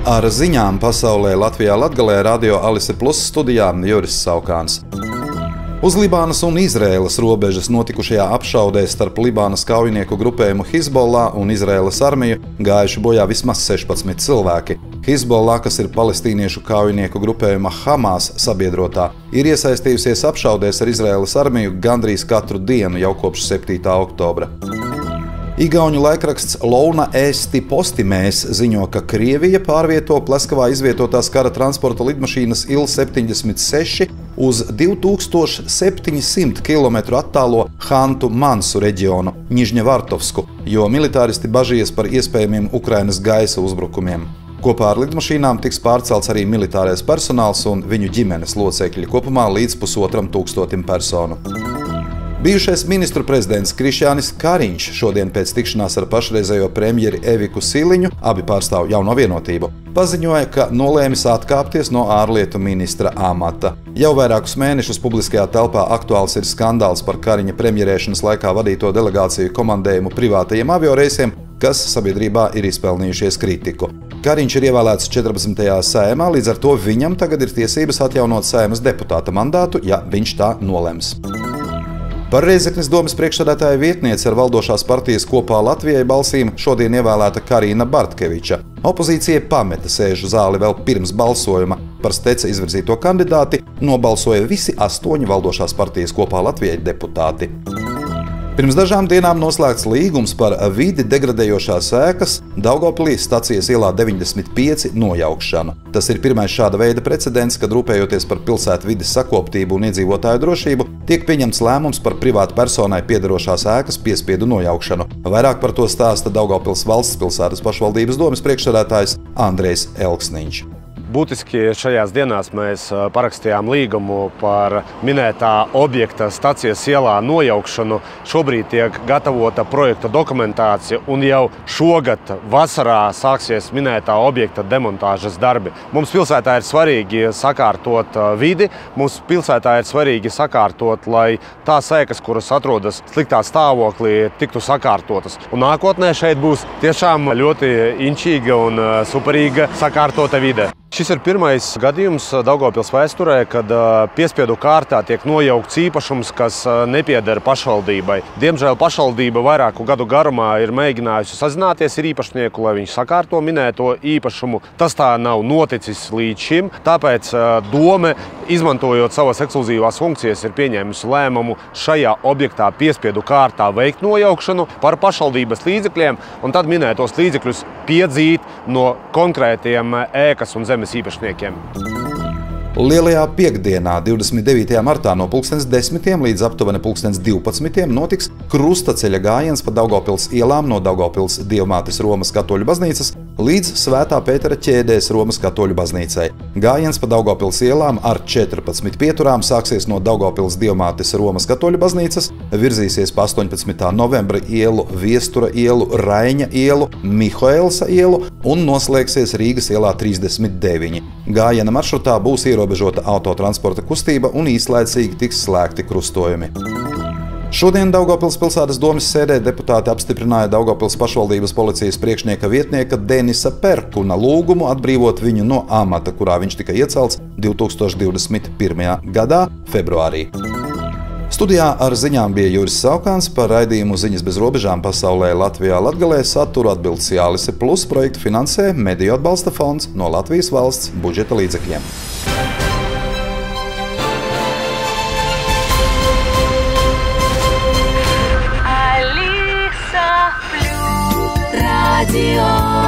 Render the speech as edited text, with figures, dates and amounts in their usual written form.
Ar ziņām pasaulē Latvijā Latgalē Radio Alise Plus studijā Juris Saukāns. Uz Libānas un Izraēlas robežas notikušajā apšaudē starp Libānas kaujinieku grupējumu Hizbollah un Izraēlas armiju gājuši bojā vismaz 16 cilvēki. Hizbollah, kas ir palestīniešu kaujinieku grupējuma Hamas sabiedrotā, ir iesaistījusies apšaudēs ar Izraēlas armiju gandrīz katru dienu jau kopš 7. oktobra. Igauņu laikraksts Louna Eesti Postimēs ziņo, ka Krievija pārvieto Pleskavā izvietotās kara transporta lidmašīnas Il-76 uz 2700 km attālo Hantu Mansu reģionu, Nižņevartovsku, jo militāristi bažījas par iespējamiem Ukrainas gaisa uzbrukumiem. Kopā ar lidmašīnām tiks pārcelts arī militārais personāls un viņu ģimenes locekļi, kopumā līdz 1500 personu. Bijušais ministru prezidents Krišjānis Kariņš šodien pēc tikšanās ar pašreizējo premjeri Eviku Siliņu, abi pārstāv Jauno Vienotību, paziņoja, ka nolēmis atkāpties no ārlietu ministra amata. Jau vairākus mēnešus publiskajā telpā aktuāls ir skandāls par Kariņa premjerēšanas laikā vadīto delegāciju komandējumu privātajiem avioreisiem, kas sabiedrībā ir izpelnījušies kritiku. Kariņš ir ievēlēts 14. Saeimā, līdz ar to viņam tagad ir tiesības atjaunot Saeimas deputāta mandātu, ja viņš tā nolems. Par Rēzeknes domes priekšsēdētāja vietnieci ar valdošās partijas Kopā Latvijai balsīm šodien ievēlēta Karina Bartkeviča. Opozīcija pameta sēžu zāli vēl pirms balsojuma. Par Steca izvirzīto kandidāti nobalsoja visi 8 valdošās partijas Kopā Latvijai deputāti. Pirms dažām dienām noslēgts līgums par vidi degradējošās ēkas Daugavpilī stacijas ielā 95 nojaukšanu. Tas ir pirmais šāda veida precedents, kad rūpējoties par pilsētu vides sakoptību un iedzīvotāju drošību, tiek pieņemts lēmums par privātu personai piederošās ēkas piespiedu nojaukšanu. Vairāk par to stāsta Daugavpils valsts pilsētas pašvaldības domes priekšsēdētājs Andrejs Elksniņš. Būtiski šajās dienās mēs parakstījām līgumu par minētā objekta stacijas ielā nojaukšanu. Šobrīd tiek gatavota projekta dokumentācija un jau šogad vasarā sāksies minētā objekta demontāžas darbi. Mums pilsētā ir svarīgi sakārtot vidi, mums pilsētā ir svarīgi sakārtot, lai tās ēkas, kuras atrodas sliktā stāvoklī, tiktu sakārtotas. Un nākotnē šeit būs tiešām ļoti inčīga un superīga sakārtota vide. Šis ir pirmais gadījums Daugavpils vēsturē, kad piespiedu kārtā tiek nojaukts īpašums, kas nepieder pašvaldībai. Diemžēl pašvaldība vairāku gadu garumā ir mēģinājusi sazināties ar īpašnieku, lai viņš sakārto minēto īpašumu. Tas tā nav noticis līdz šim, tāpēc dome, izmantojot savas ekskluzīvās funkcijas, ir pieņēmusi lēmumu šajā objektā piespiedu kārtā veikt nojaukšanu par pašvaldības līdzekļiem un tad minētos līdzekļus piedzīt no konkrētiem ēkas un zemes īpašniekiem. Lielajā piekdienā, 29. martā no 10:10 līdz aptuveni 12:00 notiks krustaceļa gājiens pa Daugavpils ielām no Daugavpils Dievmātes Romas katoļu baznīcas līdz Svētā Pētera ķēdēs Romas katoļu baznīcai. Gājiens pa Daugavpils ielām ar 14 pieturām sāksies no Daugavpils Dievmātes Romas katoļu baznīcas, virzīsies pa 18. novembra ielu, Viestura ielu, Raiņa ielu, Mihoelsa ielu un noslēgsies Rīgas ielā 39. Gājiena maršrutā būs ierobežota autotransporta kustība un īslaicīgi tiks slēgti krustojumi. Šodien Daugavpils pilsētas domes sēdē deputāti apstiprināja Daugavpils pašvaldības policijas priekšnieka vietnieka Denisa Perkuna lūgumu atbrīvot viņu no amata, kurā viņš tika iecelts 2021. gadā februārī. Studijā ar ziņām bija Juris Saukāns. Par raidījumu Ziņas bez robežām pasaulē Latvijā Latgalē saturu atbildes Alise Plus projektu finansē Mediju atbalsta fonds no Latvijas valsts budžeta līdzekļiem. Radio